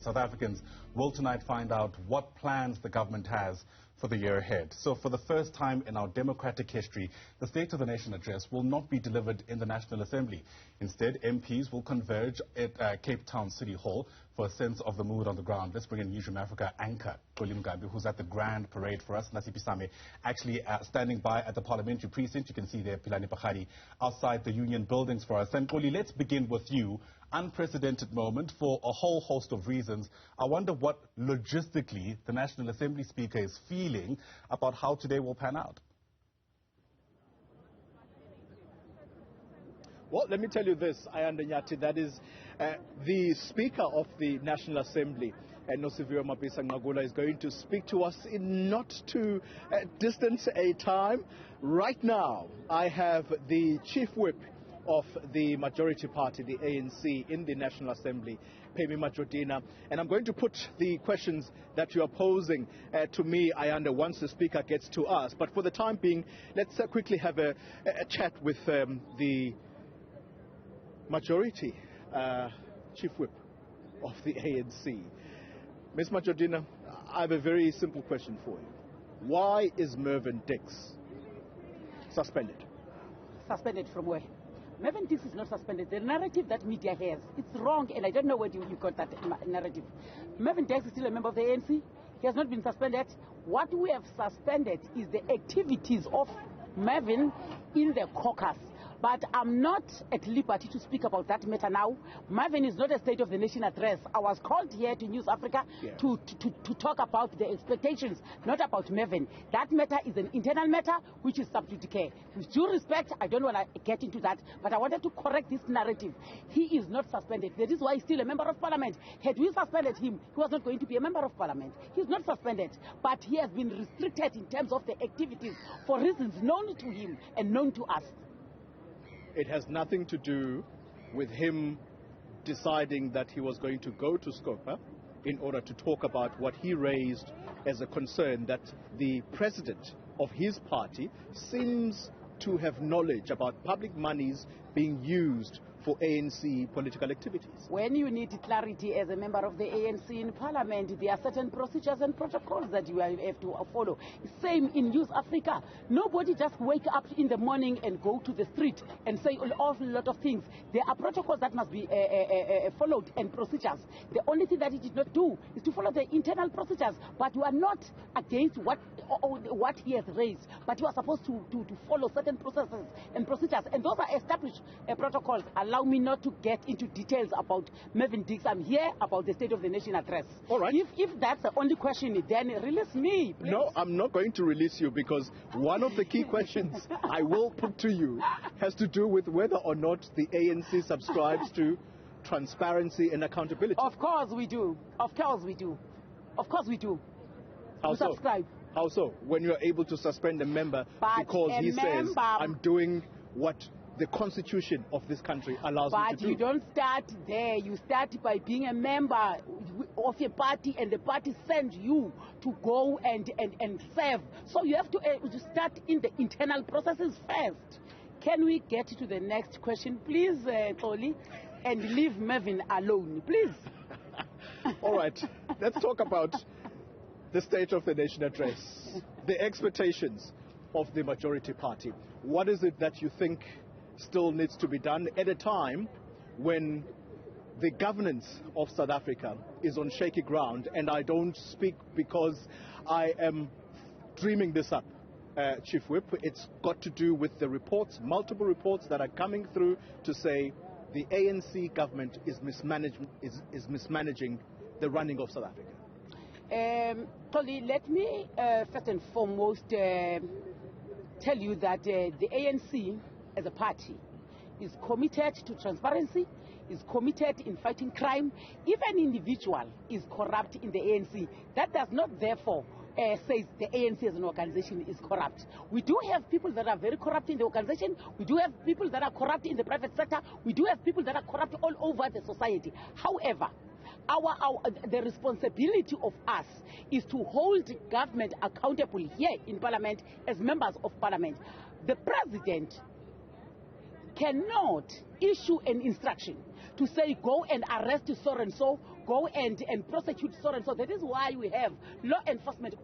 South Africans will tonight find out what plans the government has for the year ahead. So for the first time in our democratic history, the State of the Nation address will not be delivered in the National Assembly. Instead, MPs will converge at Cape Town City Hall for a sense of the mood on the ground. Let's bring in Newzroom Afrika anchor Xoli Mngmabi, who's at the grand parade for us. Nasiphi actually standing by at the parliamentary precinct. You can see there Pelane Phakgadi outside the union buildings for us. And Xoli, let's begin with you. Unprecedented moment for a whole host of reasons. I wonder what logistically the National Assembly Speaker is feeling about how today will pan out. Well, let me tell you this, Ayanda, that is the Speaker of the National Assembly, Nasiphi, is going to speak to us in not too distant a time. Right now, I have the Chief Whip of the majority party, the ANC, in the National Assembly, Mngmabi, and I'm going to put the questions that you are posing to me, Ayanda, once the Speaker gets to us. But for the time being, let's quickly have a chat with the majority Chief Whip of the ANC. Ms. Mngmabi, I have a very simple question for you. Why is Mervyn Dix suspended? Suspended from where? Mervyn Dix is not suspended. The narrative that media has, it's wrong, and I don't know where you got that narrative. Mervyn Dix is still a member of the ANC. He has not been suspended. What we have suspended is the activities of Mervyn in the caucus. But I'm not at liberty to speak about that matter now. Mervyn is not a State of the Nation address. I was called here to News Africa to talk about the expectations, not about Mervyn. That matter is an internal matter which is sub judice. With due respect, I don't want to get into that, but I wanted to correct this narrative. He is not suspended. That is why he's still a member of parliament. Had we suspended him, he was not going to be a member of parliament. He's not suspended, but he has been restricted in terms of the activities for reasons known to him and known to us. It has nothing to do with him deciding that he was going to go to Scopa in order to talk about what he raised as a concern that the president of his party seems to have knowledge about public monies being used for ANC political activities. When you need clarity as a member of the ANC in parliament, there are certain procedures and protocols that you have to follow. Same in News Africa. Nobody just wake up in the morning and go to the street and say an awful lot of things. There are protocols that must be followed and procedures. The only thing that he did not do is to follow the internal procedures. But you are not against what he has raised, but you are supposed to follow certain processes and procedures. And those are established protocols. Allow me not to get into details about Mervyn Dix. I'm here about the State of the Nation address. All right. If that's the only question, then release me, please. No, I'm not going to release you, because one of the key questions I will put to you has to do with whether or not the ANC subscribes to transparency and accountability. Of course we do. Of course we do. Of course we do. How so? Subscribe. How so? When you're able to suspend a member because he says, I'm doing what the constitution of this country allows me to do. But you don't start there. You start by being a member of a party, and the party sends you to go and serve. So you have to start in the internal processes first. Can we get to the next question, please, Xoli, and leave Mervyn alone, please? All right. Let's talk about the State of the Nation address, the expectations of the majority party. What is it that you think still needs to be done at a time when the governance of South Africa is on shaky ground? And I don't speak because I am dreaming this up, Chief Whip. It's got to do with the reports, multiple reports that are coming through to say the ANC government is mismanaging the running of South Africa. Xoli, let me first and foremost tell you that the ANC as a party is committed to transparency, is committed in fighting crime. If an individual is corrupt in the ANC, that does not therefore says the ANC as an organization is corrupt. We do have people that are very corrupt in the organization. We do have people that are corrupt in the private sector. We do have people that are corrupt all over the society. However, the responsibility of us is to hold government accountable here in parliament as members of parliament. The president cannot issue an instruction to say go and arrest so and so, go and prosecute so and so. That is why we have law enforcement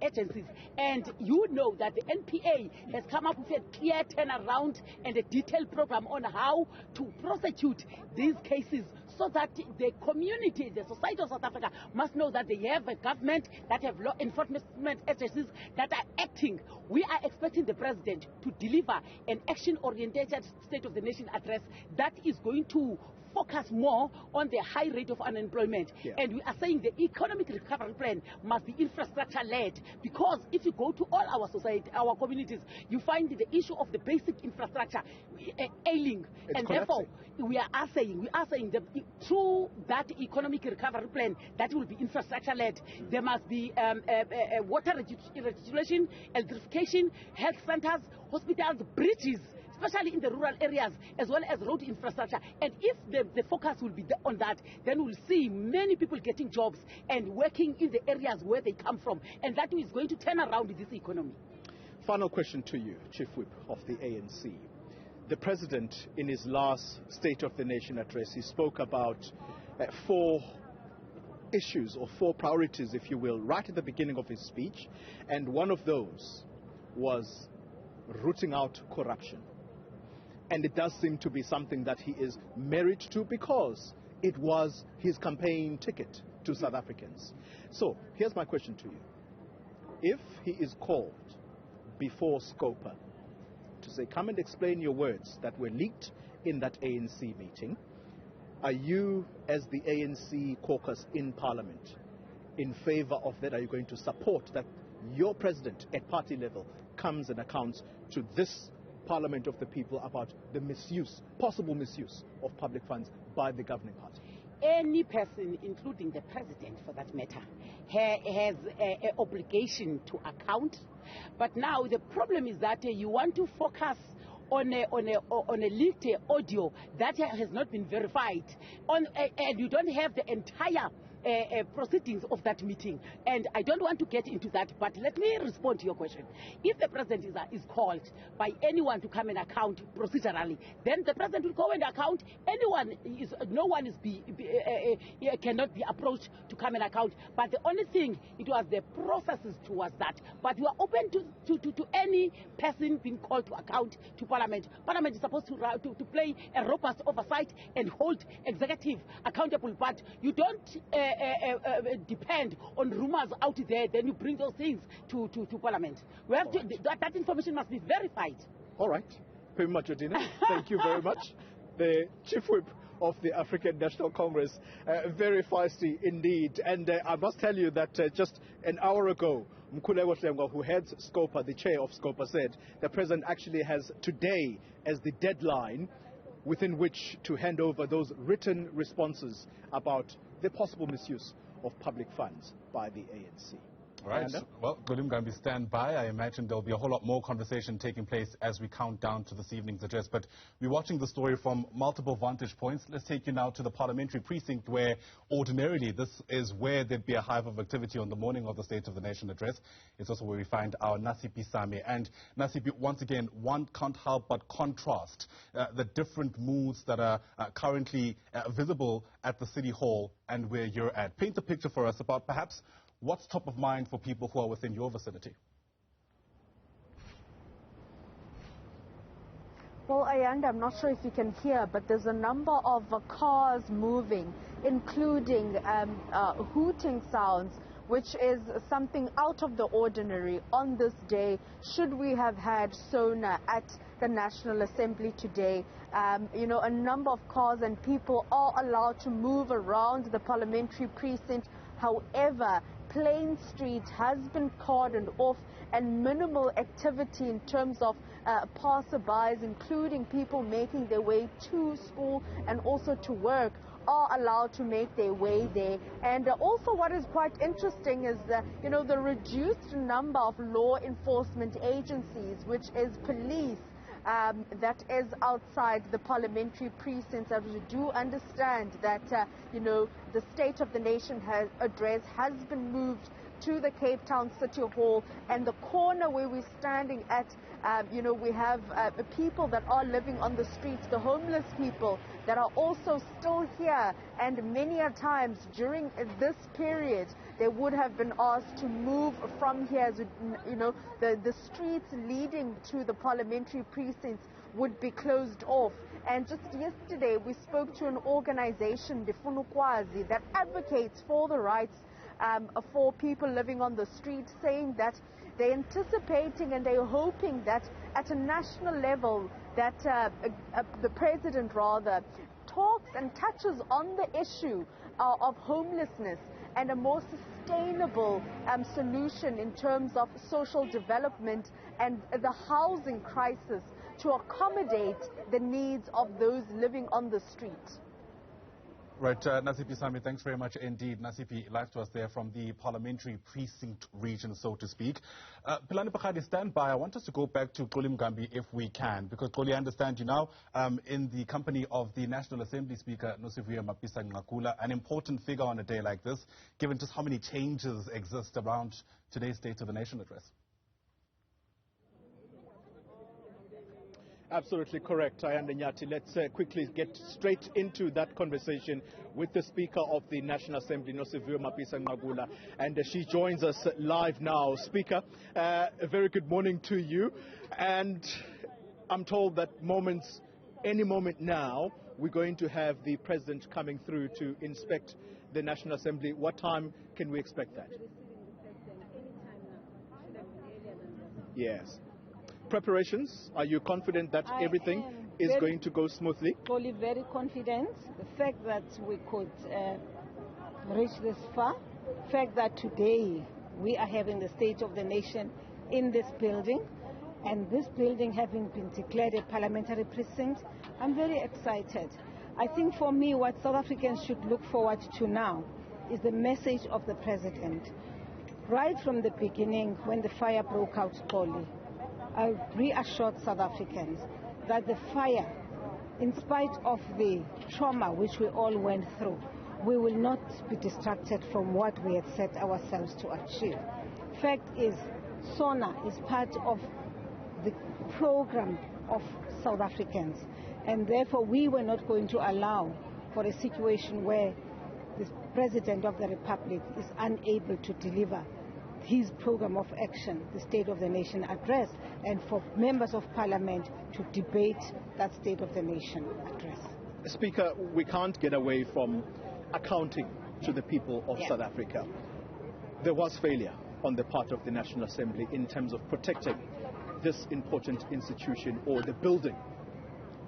agencies. And you know that the NPA has come up with a clear turnaround and a detailed program on how to prosecute these cases, so that the community, the society of South Africa must know that they have a government, that have law enforcement agencies that are acting. We are expecting the president to deliver an action-oriented State of the Nation address that is going to focus more on the high rate of unemployment. Yeah. And we are saying the economic recovery plan must be infrastructure-led, because if you go to all our society, our communities, you find the issue of the basic infrastructure ailing. It's and collapsing. therefore, we are saying that through that economic recovery plan, that will be infrastructure-led. There must be water redistribution, electrification, health centers, hospitals, bridges, especially in the rural areas, as well as road infrastructure. And if the focus will be on that, then we'll see many people getting jobs and working in the areas where they come from. And that is going to turn around this economy. Final question to you, Chief Whip of the ANC. The President, in his last State of the Nation address, he spoke about 4 issues, or 4 priorities, if you will, right at the beginning of his speech. And one of those was rooting out corruption. And it does seem to be something that he is married to, because it was his campaign ticket to South Africans. So, here's my question to you. If he is called before Scopa to say, come and explain your words that were leaked in that ANC meeting, are you, as the ANC caucus in Parliament, in favor of that? Are you going to support that your president at party level comes and accounts to this Parliament of the people about the misuse, possible misuse of public funds by the governing party? Any person, including the president for that matter, has an obligation to account. But now the problem is that you want to focus on a leaked audio that has not been verified, and you don't have the entire proceedings of that meeting. And I don't want to get into that, but let me respond to your question. If the president is called by anyone to come and account procedurally, then the president will go and account. No one cannot be approached to come and account. But the only thing, it was the processes towards that. But we are open to any person being called to account to Parliament. Parliament is supposed to play a robust oversight and hold executive accountable. But you don't depend on rumors out there, then you bring those things to Parliament. We have to, that information must be verified. All right. Very much, Adina. Thank you very much. The Chief Whip of the African National Congress, very feisty indeed. And I must tell you that just an hour ago, Mkhuleko Hlengwa, who heads Scopa, the chair of Scopa, said the president actually has today as the deadline within which to hand over those written responses about the possible misuse of public funds by the ANC. All right. Well, Mngmabi, stand by. I imagine there'll be a whole lot more conversation taking place as we count down to this evening's address. But we're watching the story from multiple vantage points. Let's take you now to the parliamentary precinct, where ordinarily this is where there'd be a hive of activity on the morning of the State of the Nation address. It's also where we find our Nasiphi Sami. And Nasiphi, once again, one can't help but contrast the different moods that are currently visible at the City Hall and where you're at. Paint a picture for us about perhaps what's top of mind for people who are within your vicinity? Well, Ayanda, I'm not sure if you can hear, but there's a number of cars moving, including hooting sounds, which is something out of the ordinary on this day. Should we have had Sona at the National Assembly today, a number of cars and people are allowed to move around the parliamentary precinct. However, Plain Street has been cordoned off, and minimal activity in terms of passerbys, including people making their way to school and also to work, are allowed to make their way there. And also what is quite interesting is the reduced number of law enforcement agencies, which is police, that is outside the parliamentary precincts. As we do understand that, the State of the Nation address has been moved to the Cape Town City Hall, and the corner where we're standing at, we have people that are living on the streets, the homeless people that are also still here, and many a times during this period they would have been asked to move from here. The streets leading to the parliamentary precincts would be closed off. And just yesterday we spoke to an organization, Difunukwazi, that advocates for the rights for people living on the street, saying that they're anticipating and they're hoping that at a national level that the president rather talks and touches on the issue of homelessness and a more sustainable solution in terms of social development and the housing crisis to accommodate the needs of those living on the street. Right, Nasiphi Sami, thanks very much indeed. Nasiphi, live to us there from the parliamentary precinct region, so to speak. Pelane, Phakgadi, stand by. I want us to go back to Xoli Mngmabi if we can, because Xoli, I understand you now in the company of the National Assembly Speaker, Mngmabi, an important figure on a day like this, given just how many changes exist around today's State of the Nation address. Absolutely correct, Ayanda Nyati. Let's quickly get straight into that conversation with the Speaker of the National Assembly, Mngmabi, and she joins us live now. Speaker, a very good morning to you. And I'm told that any moment now, we're going to have the President coming through to inspect the National Assembly. What time can we expect that? Yes. Preparations, are you confident that everything is going to go smoothly? Totally very confident. The fact that we could reach this far, the fact that today we are having the State of the Nation in this building, and this building having been declared a parliamentary precinct, I'm very excited. I think for me what South Africans should look forward to now is the message of the President. Right from the beginning, when the fire broke out, Xoli, I reassured South Africans that the fire, in spite of the trauma which we all went through, we will not be distracted from what we had set ourselves to achieve. Fact is, SONA is part of the program of South Africans, and therefore we were not going to allow for a situation where the President of the Republic is unable to deliver his program of action, the State of the Nation address, and for members of Parliament to debate that State of the Nation address. Speaker, we can't get away from accounting to the people of South Africa. There was failure on the part of the National Assembly in terms of protecting this important institution, or the building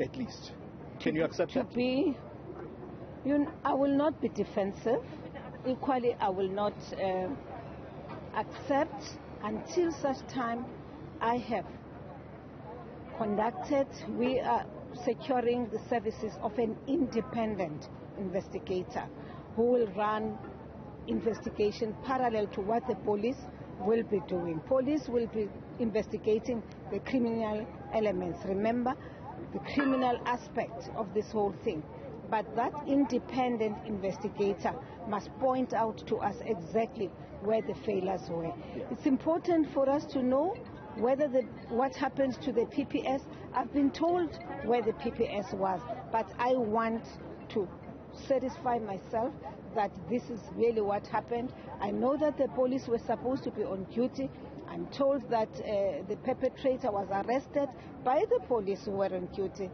at least. Can you accept that? I will not be defensive. Equally, I will not accept until such time I have conducted. We are securing the services of an independent investigator who will run investigation parallel to what the police will be doing. Police will be investigating the criminal elements. Remember, the criminal aspect of this whole thing. But that independent investigator must point out to us exactly where the failures were. It's important for us to know whether what happened to the PPS. I've been told where the PPS was, but I want to satisfy myself that this is really what happened. I know that the police were supposed to be on duty. I'm told that the perpetrator was arrested by the police who were on duty.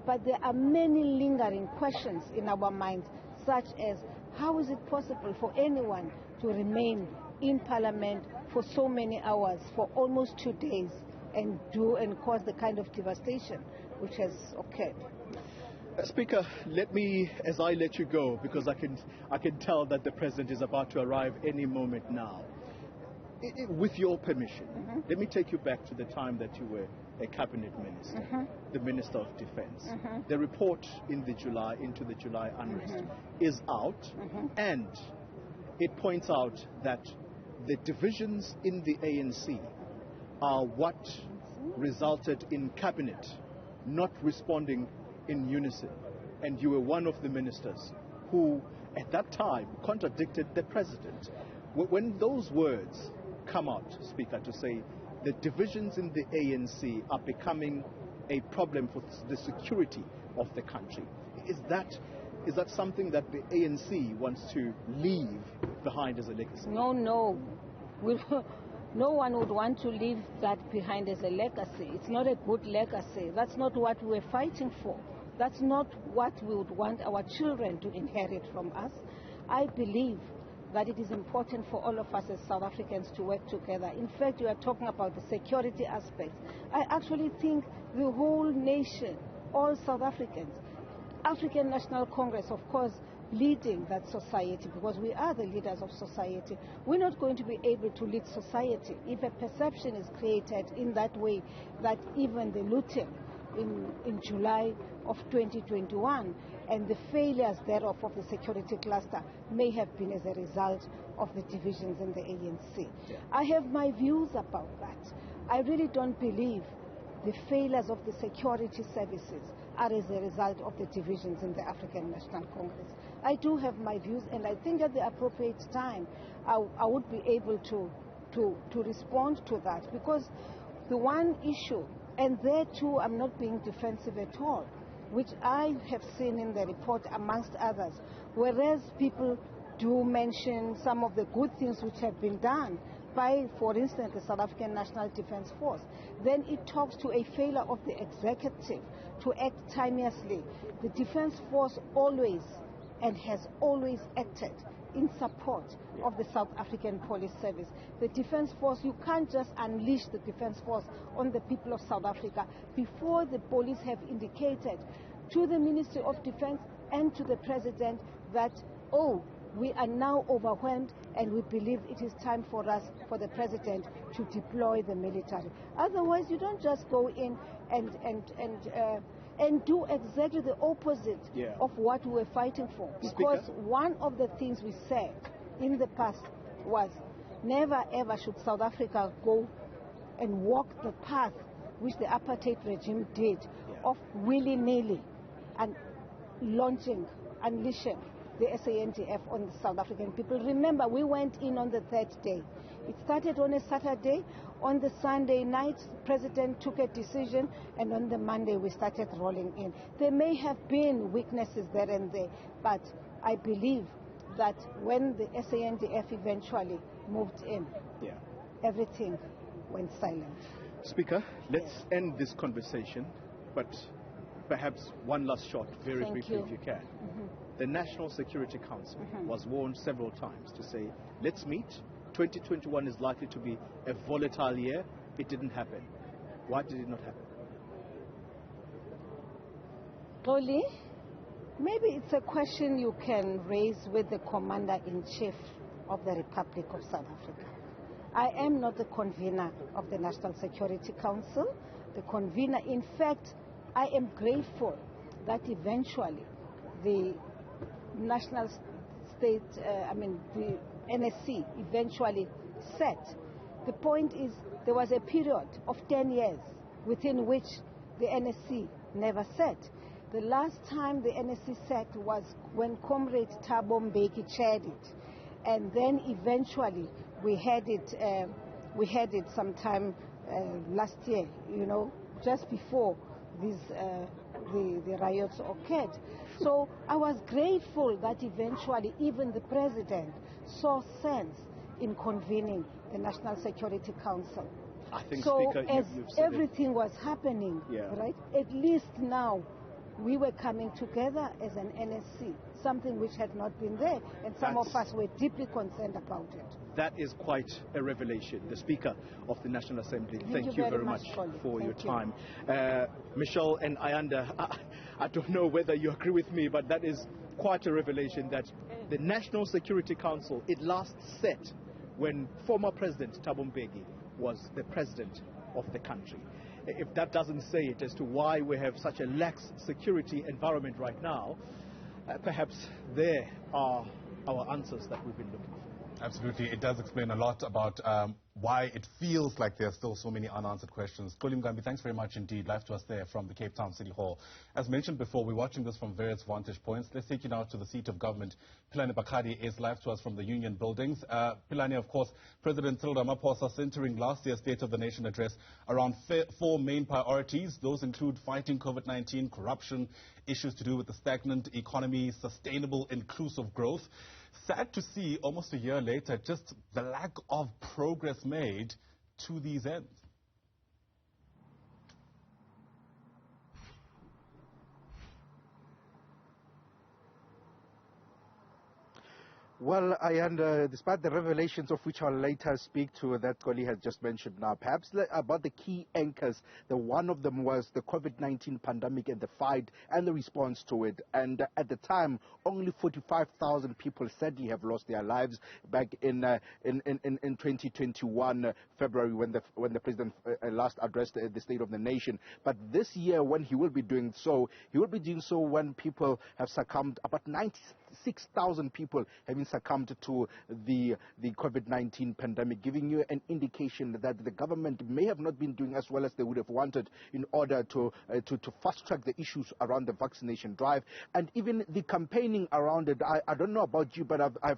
But there are many lingering questions in our minds, such as how is it possible for anyone to remain in Parliament for so many hours, for almost 2 days, and cause the kind of devastation which has occurred. Speaker, as I let you go, because I can tell that the President is about to arrive any moment now. With your permission, let me take you back to the time that you were a cabinet minister, the Minister of Defense. The report into the July unrest is out, and it points out that the divisions in the ANC are what resulted in cabinet not responding in unison. And you were one of the ministers who, at that time, contradicted the President. When those words come out, Speaker, to say the divisions in the ANC are becoming a problem for the security of the country, is that something that the ANC wants to leave behind as a legacy? No. No one would want to leave that behind as a legacy. It's not a good legacy. That's not what we're fighting for. That's not what we would want our children to inherit from us. I believe that it is important for all of us as South Africans to work together. In fact, you are talking about the security aspects. I actually think the whole nation, all South Africans, African National Congress, of course, leading that society, because we are the leaders of society. We're not going to be able to lead society if a perception is created in that way that even the looting in July of 2021 and the failures thereof of the security cluster may have been as a result of the divisions in the ANC. Yeah. I have my views about that. I really don't believe the failures of the security services are as a result of the divisions in the African National Congress. I do have my views, and I think at the appropriate time I would be able to respond to that, because the one issue, and there too I'm not being defensive at all, which I have seen in the report amongst others, whereas people do mention some of the good things which have been done by, for instance, the South African National Defence Force, then it talks to a failure of the executive to act timeously. The Defence Force always and has always acted in support of the South African Police Service. The Defence Force, you can't just unleash the Defence Force on the people of South Africa before the police have indicated to the Ministry of Defence and to the President that, oh, we are now overwhelmed and we believe it is time for us, for the President, to deploy the military. Otherwise, you don't just go in and do exactly the opposite of what we were fighting for. Because one of the things we said in the past was never ever should South Africa go and walk the path which the apartheid regime did of willy-nilly and unleashing the SANDF on the South African people. Remember, we went in on the third day. It started on a Saturday. On the Sunday night, the President took a decision, and on the Monday we started rolling in. There may have been weaknesses there and there, but I believe that when the SANDF eventually moved in, everything went silent. Speaker, let's end this conversation, but perhaps one last shot, very briefly, if you can. The National Security Council was warned several times to say, let's meet. 2021 is likely to be a volatile year. It didn't happen. Why did it not happen? Xoli, maybe it's a question you can raise with the Commander-in-Chief of the Republic of South Africa. I am not the convener of the National Security Council. The convener, in fact, I am grateful that eventually the National State, the NSC eventually set. The point is, there was a period of 10 years within which the NSC never set. The last time the NSC set was when Comrade Thabo Mbeki chaired it, and then eventually we had it sometime last year, just before these the riots occurred. So I was grateful that eventually even the President saw sense in convening the National Security Council. I think, so Speaker, as you've said everything was happening, right, at least now we were coming together as an NSC, something which had not been there, and some of us were deeply concerned about it. That is quite a revelation. The Speaker of the National Assembly, thank you very much for your time. Michelle and Ayanda, I don't know whether you agree with me, but that is quite a revelation that the National Security Council, it last set when former President Thabo Mbeki was the president of the country. If that doesn't say it as to why we have such a lax security environment right now, perhaps there are our answers that we've been looking for. Absolutely. It does explain a lot about why it feels like there are still so many unanswered questions. Xoli Mngmabi, thanks very much indeed. Live to us there from the Cape Town City Hall. As mentioned before, we're watching this from various vantage points. Let's take you now to the seat of government. Pelane Phakgadi is live to us from the Union Buildings. Pelane, of course, President Cyril Ramaphosa centering last year's State of the Nation address around four main priorities. Those include fighting COVID-19, corruption, issues to do with the stagnant economy, sustainable, inclusive growth. Sad to see, almost a year later, just the lack of progress made to these ends. Well, despite the revelations of which I'll later speak to that Xoli has just mentioned now, perhaps about the key anchors, one of them was the COVID-19 pandemic and the fight and the response to it. And at the time, only 45,000 people sadly have lost their lives back in 2021 February when the president last addressed the State of the Nation. But this year, when he will be doing so, when people have succumbed, about 96,000 people having succumbed to the COVID-19 pandemic, giving you an indication that the government may have not been doing as well as they would have wanted in order to fast-track the issues around the vaccination drive and even the campaigning around it. I don't know about you, but I've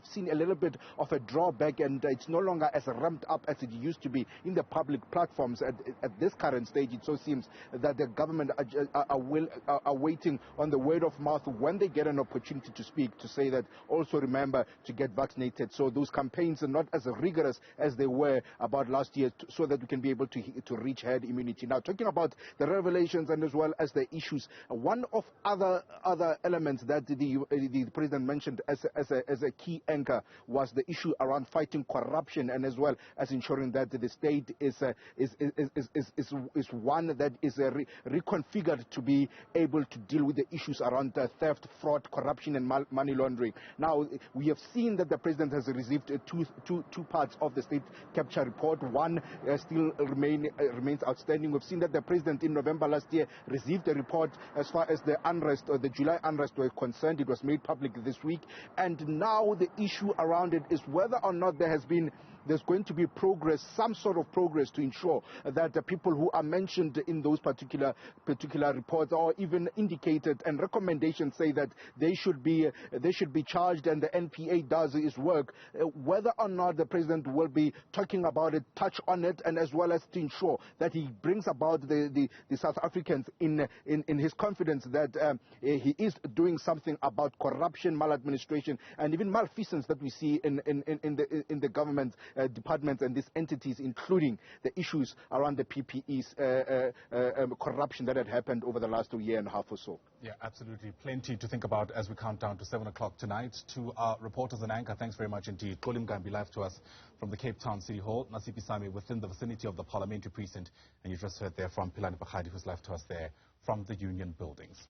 seen a little bit of a drawback, and it's no longer as ramped up as it used to be in the public platforms at this current stage. It so seems that the government are waiting on the word of mouth when they get an opportunity to speak, to say that also remember to get vaccinated. So those campaigns are not as rigorous as they were about last year, so that we can be able to reach herd immunity. Now, talking about the revelations and as well as the issues, one of other elements that the president mentioned as a key anchor was the issue around fighting corruption and as well as ensuring that the state is one that is reconfigured to be able to deal with the issues around theft, fraud, corruption and money laundering. Now, we have seen that the president has received two parts of the state capture report. One still remains outstanding. We've seen that the president in November last year received a report as far as the unrest or the July unrest were concerned. It was made public this week. And now the issue around it is whether or not there's going to be progress, some sort of progress, to ensure that the people who are mentioned in those particular reports or even indicated and recommendations say that they should be charged and the NPA does its work, whether or not the president will be talking about it, touch on it, and as well as to ensure that he brings about the South Africans in his confidence that he is doing something about corruption, maladministration, and even malfeasance that we see in the government departments and these entities, including the issues around the PPE's corruption that had happened over the last year and a half or so. Yeah, absolutely. Plenty to think about as we count down to 7 o'clock tonight. To our reporters and anchor, thanks very much indeed. Xoli Mngmabi live to us from the Cape Town City Hall. Nasiphi within the vicinity of the parliamentary precinct. And you just heard there from Pelane Phakgadi, who's live to us there from the Union Buildings.